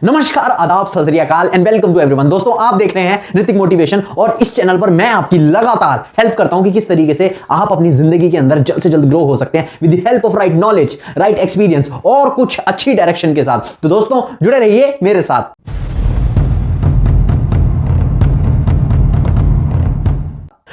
नमस्कार, आदाब, सत श्री अकाल एंड वेलकम टू एवरीवन। दोस्तों, आप देख रहे हैं ऋतिक मोटिवेशन और इस चैनल पर मैं आपकी लगातार हेल्प करता हूं कि किस तरीके से आप अपनी जिंदगी के अंदर जल्द से जल्द ग्रो हो सकते हैं with the help of right knowledge, right experience और कुछ अच्छी डायरेक्शन के साथ। तो दोस्तों, जुड़े रहिए मेरे साथ।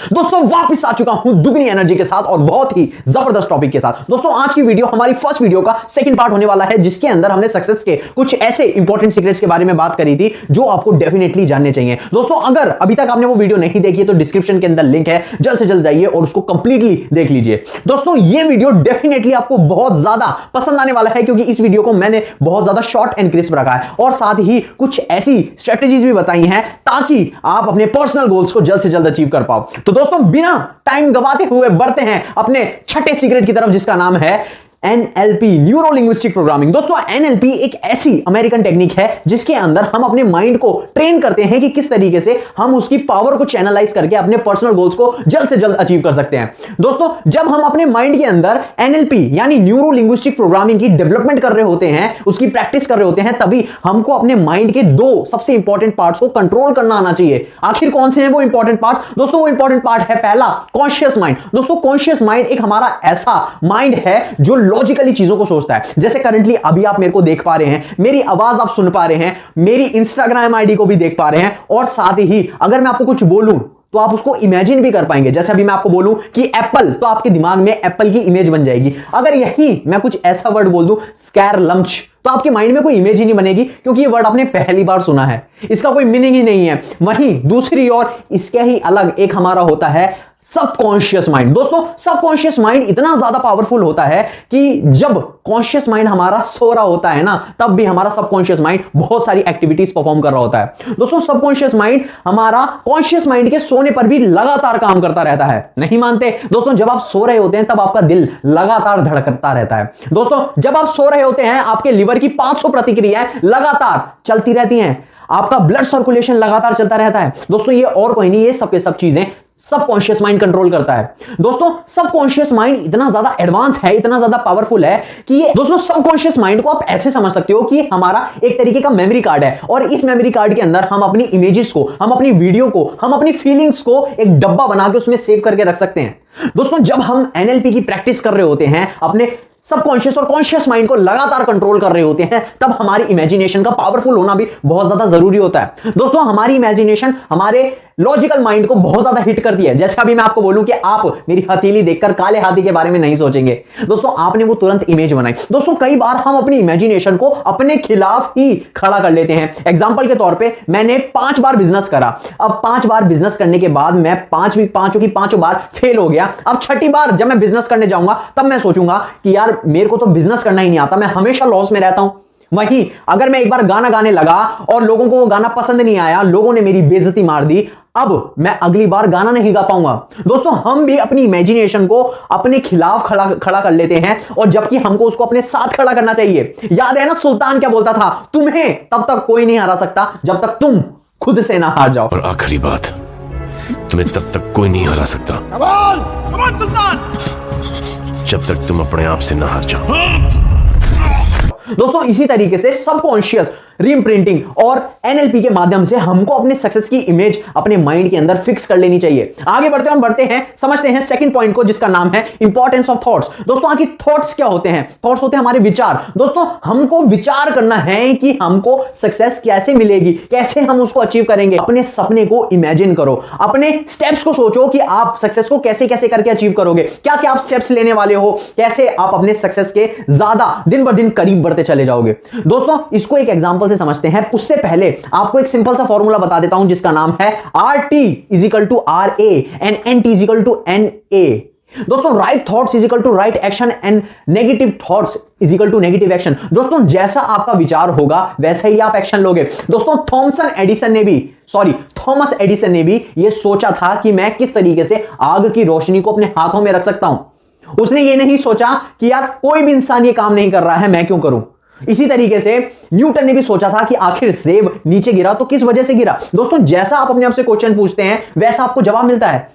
दोस्तों, वापस आ चुका हूं दुगनी एनर्जी के साथ और बहुत ही जबरदस्त टॉपिक के साथ। दोस्तों, आज की वीडियो हमारी फर्स्ट वीडियो का सेकंड पार्ट होने वाला है, जिसके अंदर हमने सक्सेस के कुछ ऐसे इंपॉर्टेंट सीक्रेट्स के बारे में बात करी थी जो आपको डेफिनेटली जानने चाहिए। दोस्तों, अगर अभी तक आपने वो वीडियो नहीं देखी तो डिस्क्रिप्शन के अंदर लिंक है, जल्द से जल्द जाइए और उसको कंप्लीटली देख लीजिए। दोस्तों, ये वीडियो डेफिनेटली आपको बहुत ज्यादा पसंद आने वाला है, क्योंकि इस वीडियो को मैंने बहुत ज्यादा शॉर्ट एंड क्रिस्प रखा है और साथ ही कुछ ऐसी स्ट्रेटेजीज भी बताई हैं ताकि आप अपने पर्सनल गोल्स को जल्द से जल्द अचीव कर पाओ। तो दोस्तों, बिना टाइम गवाते हुए बढ़ते हैं अपने छठे सीक्रेट की तरफ, जिसका नाम है NLP, न्यूरो लिंग्विस्टिक प्रोग्रामिंग। दोस्तों, NLP एक ऐसी अमेरिकन टेक्निक है जिसके अंदर हम अपने माइंड को ट्रेन करते हैं कि किस तरीके से हम उसकी पावर को चैनलाइज करके अपने पर्सनल गोल्स को जल्द से जल्द अचीव कर सकते हैं। दोस्तों, जब हम अपने माइंड के अंदर NLP यानी न्यूरो लिंग्विस्टिक प्रोग्रामिंग की डेवलपमेंट कर रहे होते हैं, उसकी प्रैक्टिस कर रहे होते हैं, तभी हमको अपने माइंड के दो सबसे इंपॉर्टेंट पार्ट्स को कंट्रोल करना आना चाहिए। आखिर कौन से हैं वो इंपॉर्टेंट पार्ट्स? दोस्तों, वो इंपॉर्टेंट पार्ट है पहला, कॉन्शियस माइंड। दोस्तों, कॉन्शियस माइंड एक हमारा ऐसा माइंड है जो लॉजिकली चीजों को सोचता है। जैसे करंटली अभी आप मेरे को देख पा रहे हैं, मेरी आवाज आप सुन पा रहे हैं, मेरी इंस्टाग्राम आईडी को भी देख पा रहे हैं, और साथ ही अगर मैं आपको कुछ बोलूं तो आप उसको इमेजिन भी कर पाएंगे। जैसे अभी मैं आपको बोलूं कि एप्पल, तो आपके दिमाग में एप्पल की इमेज बन जाएगी। अगर यही मैं कुछ ऐसा वर्ड बोल दूं, स्कैर लंच, तो आपके माइंड में कोई इमेज ही नहीं बनेगी, क्योंकि ये वर्ड आपने पहली बार सुना है, इसका कोई मीनिंग ही नहीं है। वहीं दूसरी ओर इसके ही अलग एक हमारा होता है सबकॉन्शियस माइंड। दोस्तों, सबकॉन्शियस माइंड इतना ज्यादा पावरफुल होता है कि जब कॉन्शियस माइंड हमारा सो रहा होता है ना, तब भी हमारा सबकॉन्शियस माइंड बहुत सारी एक्टिविटीज परफॉर्म कर रहा होता है। दोस्तों, सबकॉन्शियस माइंड हमारा कॉन्शियस माइंड के सोने पर भी लगातार काम करता रहता है। नहीं मानते? दोस्तों, जब आप सो रहे होते हैं तब आपका दिल लगातार धड़कता रहता है। दोस्तों, जब आप सो रहे होते हैं, आपके लिवर की 500 प्रतिक्रियाएं लगातार चलती रहती हैं, आपका ब्लड सर्कुलेशन लगातार चलता रहता है। दोस्तों, ये और कोई नहीं, ये सब के सब चीजें सबकॉन्शियस माइंड कंट्रोल करता है। दोस्तों, सबकॉन्शियस माइंड इतना ज्यादा एडवांस है, इतना ज्यादा पावरफुल है कि ये दोस्तों सबकॉन्शियस माइंड को आप ऐसे समझ सकते हो कि हमारा एक तरीके का मेमोरी कार्ड है, और इस मेमोरी कार्ड के अंदर हम अपनी इमेजेस को, हम अपनी वीडियो को, हम अपनी फीलिंग्स को एक डब्बा बना के उसमें सेव करके रख सकते हैं। दोस्तों, जब हम NLP की प्रैक्टिस कर रहे होते हैं, अपने सबकॉन्शियस और कॉन्शियस माइंड को लगातार कंट्रोल कर रहे होते हैं, तब हमारी इमेजिनेशन का पावरफुल होना भी बहुत ज्यादा जरूरी होता है। दोस्तों, हमारी इमेजिनेशन हमारे लॉजिकल माइंड को बहुत ज्यादा हिट करती है। जैसे अभी मैं आपको बोलूं कि आप मेरी हथेली देखकर काले हाथी के बारे में नहीं सोचेंगे, दोस्तों आपने वो तुरंत इमेज बनाई। दोस्तों, कई बार हम अपनी इमेजिनेशन को अपने खिलाफ ही खड़ा कर लेते हैं। एग्जांपल के तौर पे, मैंने 5 बार बिजनेस करा। अब 5 बार बिजनेस करने के बाद मैं पांचों बार फेल हो गया। अब छठी बार जब मैं बिजनेस करने जाऊंगा, तब मैं सोचूंगा कि यार मेरे को तो बिजनेस करना ही नहीं आता, मैं हमेशा लॉस में रहता हूं। वहीं अगर मैं एक बार गाना गाने लगा और लोगों को वो गाना पसंद नहीं आया, लोगों ने मेरी बेइज्जती मार दी, अब मैं अगली बार गाना नहीं गा पाऊंगा। दोस्तों, हम भी अपनी इमेजिनेशन को अपने खिलाफ खड़ा कर लेते हैं, और जबकि हमको उसको अपने साथ खड़ा करना चाहिए। याद है ना, सुल्तान क्या बोलता था? तुम्हें तब तक कोई नहीं हरा सकता जब तक तुम खुद से ना हार जाओ। और आखिरी बात, तुम्हें तब तक कोई नहीं हरा सकता सुल्तान, जब तक तुम अपने आप से ना हार जाओ। दोस्तों, इसी तरीके से सबकॉन्शियस रीइंप्रिंटिंग और NLP के माध्यम से हमको अपने सक्सेस की इमेज अपने माइंड के अंदर फिक्स कर लेनी चाहिए। आगे बढ़ते हैं, समझते हैं सेकंड पॉइंट को, जिसका नाम है इंपॉर्टेंस ऑफ थॉट्स। दोस्तों, आखिर थॉट्स क्या होते हैं? थॉट्स होते हैं हमारे विचार। दोस्तों, हमको विचार करना है कि हमको सक्सेस कैसे मिलेगी, कैसे हम उसको अचीव करेंगे। अपने सपने को इमेजिन करो, अपने स्टेप्स को सोचो कि आप सक्सेस को कैसे कैसे करके अचीव करोगे, क्या क्या आप स्टेप्स लेने वाले हो, कैसे आप अपने सक्सेस के ज्यादा दिन ब दिन करीब बढ़ते चले जाओगे। दोस्तों, इसको एक एग्जांपल से समझते हैं। उससे पहले आपको एक सिंपल सा फॉर्मूला बता देता हूं, जिसका नाम है RT = RA and NT = NA। दोस्तों, right thoughts = right action and negative thoughts = negative action. दोस्तों, जैसा आपका विचार होगा वैसा ही आप एक्शन लोगे। दोस्तों, थॉमस एडिसन ने भी यह सोचा था कि मैं किस तरीके से आग की रोशनी को अपने हाथों में रख सकता हूं। उसने ये नहीं सोचा कि यार कोई भी इंसान ये काम नहीं कर रहा है, मैं क्यों करूं। इसी तरीके से न्यूटन ने भी सोचा था कि आखिर सेब नीचे गिरा तो किस वजह से गिरा। दोस्तों, जैसा आप अपने आप से क्वेश्चन पूछते हैं वैसा आपको जवाब मिलता है।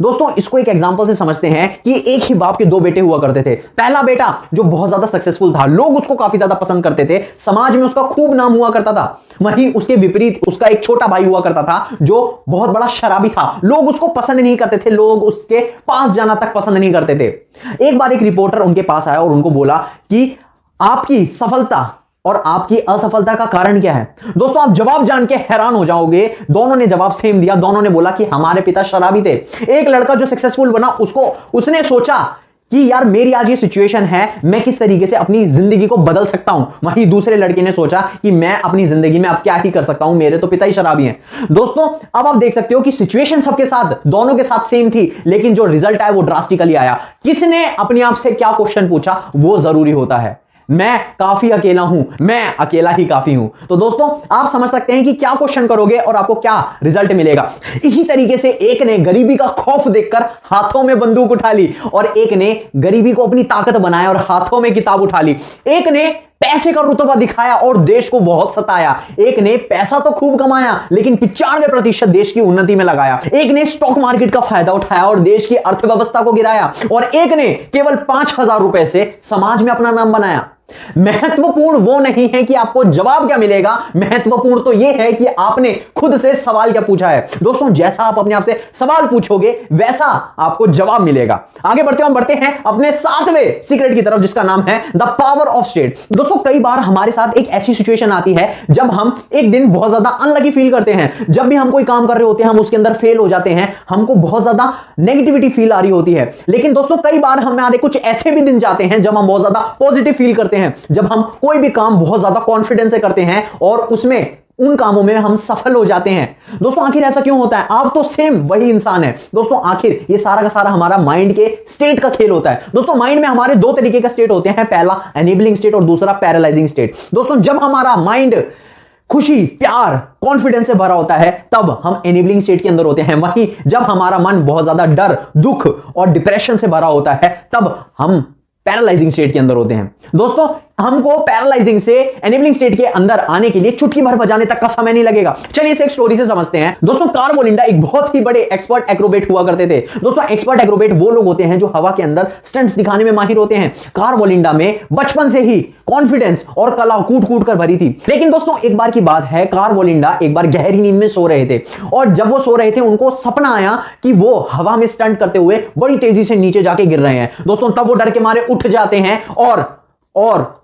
दोस्तों इसको एक एग्जांपल से समझते हैं कि एक ही बाप के दो बेटे हुआ करते थे। पहला बेटा जो बहुत ज्यादा सक्सेसफुल था, लोग उसको काफी ज्यादा पसंद करते थे, समाज में उसका खूब नाम हुआ करता था। वहीं उसके विपरीत उसका एक छोटा भाई हुआ करता था जो बहुत बड़ा शराबी था, लोग उसको पसंद नहीं करते थे, लोग उसके पास जाना तक पसंद नहीं करते थे। एक बार एक रिपोर्टर उनके पास आया और उनको बोला कि आपकी सफलता और आपकी असफलता का कारण क्या है। दोस्तों आप जवाब जान के हैरान हो जाओगे, दोनों ने जवाब सेम दिया। दोनों ने बोला कि हमारे पिता शराबी थे। एक लड़का जो सक्सेसफुल बना उसने सोचा कि यार मेरी आज ये सिचुएशन है, मैं किस तरीके से अपनी जिंदगी को बदल सकता हूं। वहीं दूसरे लड़के ने सोचा कि मैं अपनी जिंदगी में अब क्या ही कर सकता हूं, मेरे तो पिता ही शराबी हैं। दोस्तों अब आप देख सकते हो कि सिचुएशन सबके साथ, दोनों के साथ सेम थी, लेकिन जो रिजल्ट आया वो ड्रास्टिकली आया। किसने अपने आप से क्या क्वेश्चन पूछा वो जरूरी होता है। मैं काफी अकेला हूं, मैं अकेला ही काफी हूं। तो दोस्तों आप समझ सकते हैं कि क्या क्वेश्चन करोगे और आपको क्या रिजल्ट मिलेगा। इसी तरीके से एक ने गरीबी का खौफ देखकर हाथों में बंदूक उठा ली और एक ने गरीबी को अपनी ताकत बनाया और हाथों में किताब उठा ली। एक ने पैसे का रुतबा दिखाया और देश को बहुत सताया। एक ने पैसा तो खूब कमाया लेकिन 95% देश की उन्नति में लगाया। एक ने स्टॉक मार्केट का फायदा उठाया और देश की अर्थव्यवस्था को गिराया। और एक ने केवल 5,000 रुपए से समाज में अपना नाम बनाया। महत्वपूर्ण वो नहीं है कि आपको जवाब क्या मिलेगा, महत्वपूर्ण तो यह है कि आपने खुद से सवाल क्या पूछा है। दोस्तों जैसा आप अपने आप से सवाल पूछोगे वैसा आपको जवाब मिलेगा। आगे बढ़ते हैं अपने 7वें सीक्रेट की तरफ, जिसका नाम है द पावर ऑफ स्टेट। दोस्तों कई बार हमारे साथ एक ऐसी सिचुएशन आती है जब हम एक दिन बहुत ज्यादा अनलकी फील करते हैं। जब भी हम कोई काम कर रहे होते हैं हम उसके अंदर फेल हो जाते हैं, हमको बहुत ज्यादा नेगेटिविटी फील आ रही होती है। लेकिन दोस्तों कई बार हमारे कुछ ऐसे भी दिन जाते हैं जब हम बहुत ज्यादा पॉजिटिव फील करते हैं, जब हम कोई भी काम बहुत ज्यादा कॉन्फिडेंस से करते हैं और उसमें उन कामों में हम सफल हो जाते हैं। दोस्तों आखिर ऐसा क्यों होता है? आप तो सेम वही इंसान है। दोस्तों आखिर ये सारा का सारा हमारा माइंड के स्टेट का खेल होता है। दोस्तों माइंड में हमारे दो तरीके का स्टेट होते हैं, पहला एनेबलिंग स्टेट और दूसरा पैरालाइजिंग स्टेट। दोस्तों जब हमारा माइंड खुशी, प्यार, कॉन्फिडेंस से भरा होता है तब हम एनेबलिंग स्टेट के अंदर होते हैं। वहीं जब हमारा मन बहुत ज्यादा डर, दुख और डिप्रेशन से भरा होता है तब हम पैरालाइजिंग स्टेट के अंदर होते हैं। दोस्तों हमको पैरालाइजिंग से एनेबलिंग स्टेट के अंदर आने के लिए चुटकी भर बजाने तक का समय नहीं लगेगा। चलिए इसे एक स्टोरी से समझते हैं। दोस्तों कार्ल वोलिंडा एक बहुत ही बड़े एक्सपर्ट एक्रोबेट हुआ करते थे। दोस्तों एक्सपर्ट एक्रोबेट वो लोग होते हैं जो हवा के अंदर स्टंट्स दिखाने में माहिर होते हैं। कार्ल वोलिंडा में बचपन से ही कॉन्फिडेंस और कला कूट कूट कर भरी थी। लेकिन दोस्तों एक बार की बात है, कार्ल वोलिंडा एक बार गहरी नींद में सो रहे थे और जब वो सो रहे थे उनको सपना आया कि वो हवा में स्टंट करते हुए बड़ी तेजी से नीचे जाके गिर रहे हैं। दोस्तों तब वो डर के मारे उठ जाते हैं और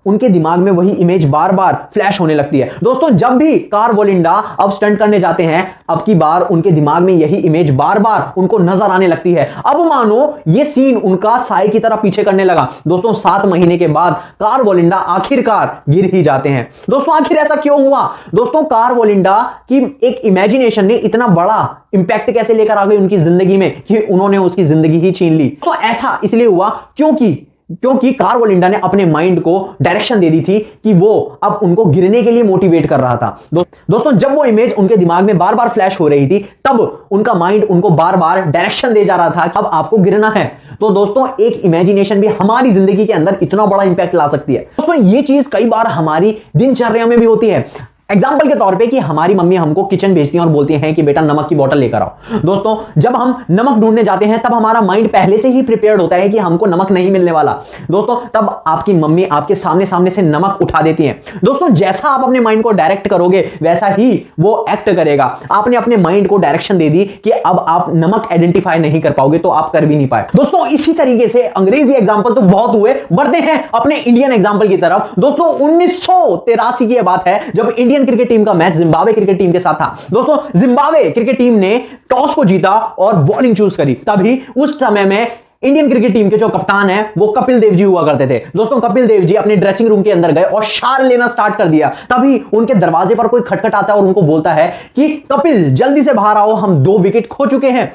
उनके दिमाग में वही इमेज बार बार फ्लैश होने लगती है। दोस्तों जब भी कार्ल वोलिंडा अब स्टंट करने जाते हैं, अब की बार उनके दिमाग में यही इमेज बार बार उनको नजर आने लगती है। अब मानो ये सीन उनका साए की तरह पीछे करने लगा। दोस्तों 7 महीने के बाद कार्ल वोलिंडा आखिरकार गिर ही जाते हैं। दोस्तों आखिर ऐसा क्यों हुआ? दोस्तों कार्ल वोलिंडा की एक इमेजिनेशन ने इतना बड़ा इंपैक्ट कैसे लेकर आ गई उनकी जिंदगी में कि उन्होंने उसकी जिंदगी ही छीन ली। तो ऐसा इसलिए हुआ क्योंकि कार्ल वोलिंडा ने अपने माइंड को डायरेक्शन दे दी थी कि वो अब उनको गिरने के लिए मोटिवेट कर रहा था। दोस्तों जब वो इमेज उनके दिमाग में बार बार फ्लैश हो रही थी तब उनका माइंड उनको बार बार डायरेक्शन दे जा रहा था, अब आपको गिरना है। तो दोस्तों एक इमेजिनेशन भी हमारी जिंदगी के अंदर इतना बड़ा इंपैक्ट ला सकती है। दोस्तों ये चीज कई बार हमारी दिनचर्या में भी होती है। एग्जाम्पल के तौर पे कि हमारी मम्मी हमको किचन भेजती हैं और बोलती हैं कि बेटा नमक की बोतल लेकर आओ। दोस्तों जब हम नमक ढूंढने जाते हैं तब हमारा माइंड पहले से ही प्रिपेयर्ड होता है कि हमको नमक नहीं मिलने वाला। दोस्तों तब आपकी मम्मी आपके सामने से नमक उठा देती हैं। दोस्तों जैसा आप अपने माइंड को डायरेक्ट करोगे वैसा ही वो एक्ट करेगा। आपने अपने माइंड को डायरेक्शन दे दी कि अब आप नमक आइडेंटिफाई नहीं कर पाओगे तो आप कर भी नहीं पाए। दोस्तों इसी तरीके से अंग्रेजी एग्जाम्पल तो बहुत हुए, बढ़ते हैं अपने इंडियन एग्जाम्पल की तरफ। दोस्तों 1983 की बात है जब इंडियन क्रिकेट टीम का मैच जिम्बाब्वे क्रिकेट टीम के साथ था। दोस्तों जिम्बाब्वे क्रिकेट टीम ने टॉस को जीता और बॉलिंग चूज करी। तभी उस समय में इंडियन क्रिकेट टीम के जो कप्तान है वो कपिल देव जी हुआ करते थे। दोस्तों कपिल देव जी अपने ड्रेसिंग रूम के अंदर गए और शार लेना स्टार्ट कर दिया। तभी उनके दरवाजे पर कोई खटखट आता है और उनको बोलता है कि कपिल जल्दी से बाहर आओ, हम 2 विकेट खो चुके हैं।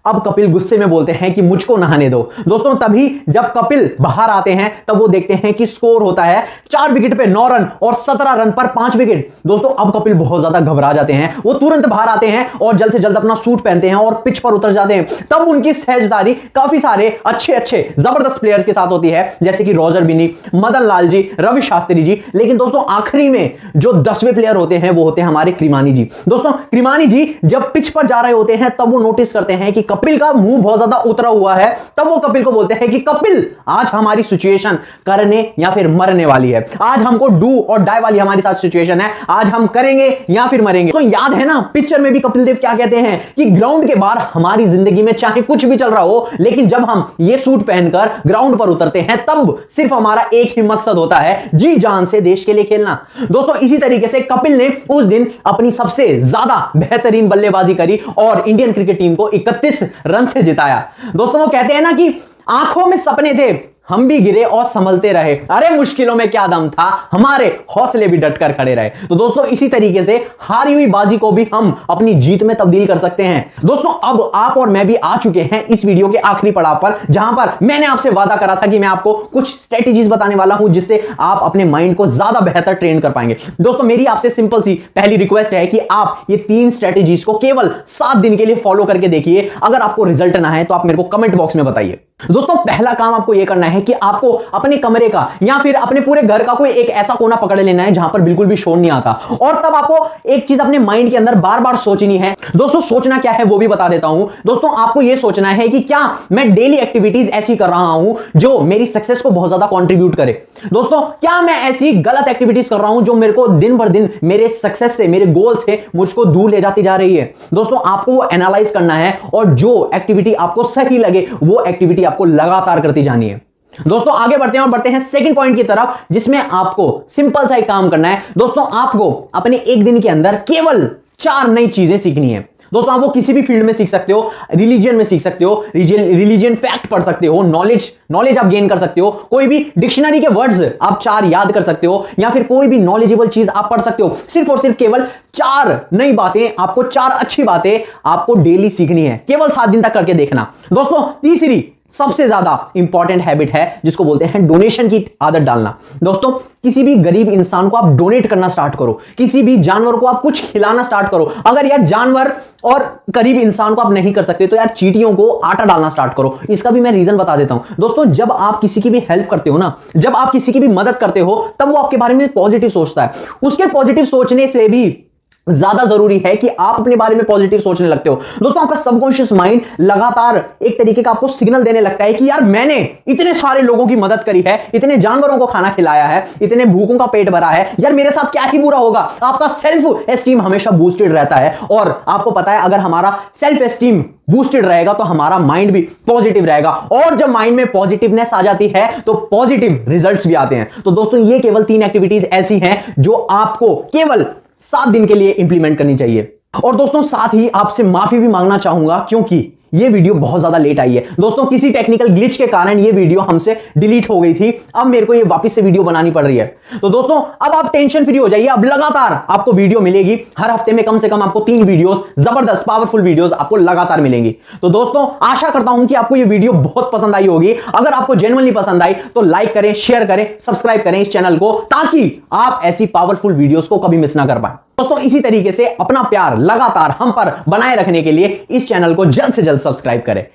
अब कपिल गुस्से में बोलते हैं कि मुझको नहाने दो। दोस्तों तभी जब कपिल बाहर आते हैं तब वो देखते हैं कि स्कोर होता है 4 विकेट पे 9 रन और 17 रन पर 5 विकेट। दोस्तों अब कपिल बहुत ज्यादा घबरा जाते हैं, वो तुरंत बाहर आते हैं और जल्द से जल्द अपना सूट पहनते हैं और पिच पर उतर जाते हैं। तब उनकी सहजदारी काफी सारे अच्छे जबरदस्त प्लेयर्स के साथ होती है, जैसे कि रॉजर बिनी, मदन लाल जी, रवि शास्त्री जी। लेकिन दोस्तों आखिरी में जो 10वें प्लेयर होते हैं वो होते हैं हमारे क्रिमानी जी। दोस्तों क्रिमानी जी जब पिच पर जा रहे होते हैं तब वो नोटिस करते हैं कि कपिल का मुंह बहुत ज्यादा उतरा हुआ है, तब वो कपिल को बोलते हैं कि कपिल आज हमारी सिचुएशन करने या फिर मरने वाली है, आज हमको डू और डाई वाली हमारी साथ सिचुएशन है, आज हम करेंगे या फिर मरेंगे। तो याद है ना पिक्चर में भी कपिल देव क्या कहते हैं कि ग्राउंड के बाहर हमारी जिंदगी में चाहे कुछ भी चल रहा हो, लेकिन जब हम ये सूट पहनकर ग्राउंड पर उतरते हैं तब सिर्फ हमारा एक ही मकसद होता है, जी जान से देश के लिए खेलना। दोस्तों इसी तरीके से कपिल ने उस दिन अपनी सबसे ज्यादा बेहतरीन बल्लेबाजी करी और इंडियन क्रिकेट टीम को 31 रन से जिताया। दोस्तों वो कहते हैं ना कि आंखों में सपने थे, हम भी गिरे और संभलते रहे, अरे मुश्किलों में क्या दम था, हमारे हौसले भी डटकर खड़े रहे। तो दोस्तों इसी तरीके से हारी हुई बाजी को भी हम अपनी जीत में तब्दील कर सकते हैं। दोस्तों अब आप और मैं भी आ चुके हैं इस वीडियो के आखिरी पड़ाव पर, जहां पर मैंने आपसे वादा करा था कि मैं आपको कुछ स्ट्रेटेजीज बताने वाला हूं जिससे आप अपने माइंड को ज्यादा बेहतर ट्रेन कर पाएंगे। दोस्तों मेरी आपसे सिंपल सी पहली रिक्वेस्ट है कि आप ये 3 स्ट्रेटेजीज को केवल 7 दिन के लिए फॉलो करके देखिए। अगर आपको रिजल्ट ना है तो आप मेरे को कमेंट बॉक्स में बताइए। दोस्तों पहला काम आपको यह करना है कि आपको अपने कमरे का या फिर अपने पूरे घर का कोई एक ऐसा कोना पकड़ लेना है जहां पर बिल्कुल भी शोर नहीं आता, और तब आपको एक चीज अपने माइंड के अंदर बार बार सोचनी है। दोस्तों सोचना क्या है वो भी बता देता हूं। दोस्तों आपको यह सोचना है कि क्या मैं डेली एक्टिविटीज ऐसी कर रहा हूं जो मेरी सक्सेस को बहुत ज्यादा कंट्रीब्यूट करे। दोस्तों क्या मैं ऐसी गलत एक्टिविटीज कर रहा हूं जो मेरे को दिन भर दिन मेरे सक्सेस से, मेरे गोल से मुझको दूर ले जाती जा रही है। दोस्तों आपको वो एनालाइज करना है और जो एक्टिविटी आपको सही लगे वो एक्टिविटी आपको लगातार करती जानी है। दोस्तों आगे बढ़ते हैं और बढ़ते हैं सेकंड पॉइंट की तरफ, जिसमें आपको सिंपल सा एक काम करना है। दोस्तों आपको अपने एक दिन के अंदर केवल 4 नई चीजें सीखनी है। दोस्तों आप वो किसी भी फील्ड में सीख सकते हो, रिलीजन में सीख सकते हो, रिलीजन फैक्ट पढ़ सकते हो, नॉलेज आप गेन कर सकते हो, कोई भी डिक्शनरी के वर्ड्स आप 4 याद कर सकते हो, या फिर कोई भी नॉलेजेबल चीज आप पढ़ सकते हो। सिर्फ और सिर्फ केवल 4 नई बातें आपको, 4 अच्छी बातें आपको डेली सीखनी है, केवल 7 दिन तक करके देखना। दोस्तों तीसरी सबसे ज्यादा इंपॉर्टेंट हैबिट है जिसको बोलते हैं डोनेशन की आदत डालना। दोस्तों किसी भी गरीब इंसान को आप डोनेट करना स्टार्ट करो, किसी भी जानवर को आप कुछ खिलाना स्टार्ट करो। अगर यार जानवर और गरीब इंसान को आप नहीं कर सकते तो यार चींटियों को आटा डालना स्टार्ट करो। इसका भी मैं रीजन बता देता हूं। दोस्तों जब आप किसी की भी हेल्प करते हो ना, जब आप किसी की भी मदद करते हो, तब वो आपके बारे में पॉजिटिव सोचता है। उसके पॉजिटिव सोचने से भी ज्यादा जरूरी है कि आप अपने बारे में पॉजिटिव सोचने लगते हो। दोस्तों आपका सबकॉन्शियस माइंड लगातार एक तरीके का आपको सिग्नल देने लगता है कि यार मैंने इतने सारे लोगों की मदद करी है, इतने जानवरों को खाना खिलाया है, इतने भूखों का पेट भरा है, यार मेरे साथ क्या ही बुरा होगा। आपका सेल्फ एस्टीम हमेशा बूस्टेड रहता है, और आपको पता है अगर हमारा सेल्फ एस्टीम बूस्टेड रहेगा तो हमारा माइंड भी पॉजिटिव रहेगा, और जब माइंड में पॉजिटिवनेस आ जाती है तो पॉजिटिव रिजल्ट्स भी आते हैं। तो दोस्तों ये केवल 3 एक्टिविटीज ऐसी हैं जो आपको केवल 7 दिन के लिए इंप्लीमेंट करनी चाहिए। और दोस्तों साथ ही आपसे माफी भी मांगना चाहूंगा क्योंकि ये वीडियो बहुत ज्यादा लेट आई है। दोस्तों किसी टेक्निकल ग्लिच के कारण ये वीडियो हमसे डिलीट हो गई थी, अब मेरे को ये वापस से वीडियो बनानी पड़ रही है। तो दोस्तों अब आप टेंशन फ्री हो जाइए, अब लगातार आपको वीडियो मिलेगी। हर हफ्ते में कम से कम आपको 3 वीडियोस, जबरदस्त पावरफुल वीडियोस आपको लगातार मिलेंगी। तो दोस्तों आशा करता हूं कि आपको ये वीडियो बहुत पसंद आई होगी। अगर आपको जेन्युइनली पसंद आई तो लाइक करें, शेयर करें, सब्सक्राइब करें इस चैनल को, ताकि आप ऐसी पावरफुल वीडियोस को कभी मिस ना कर पाए। दोस्तों इसी तरीके से अपना प्यार लगातार हम पर बनाए रखने के लिए इस चैनल को जल्द से जल्द सब्सक्राइब करें।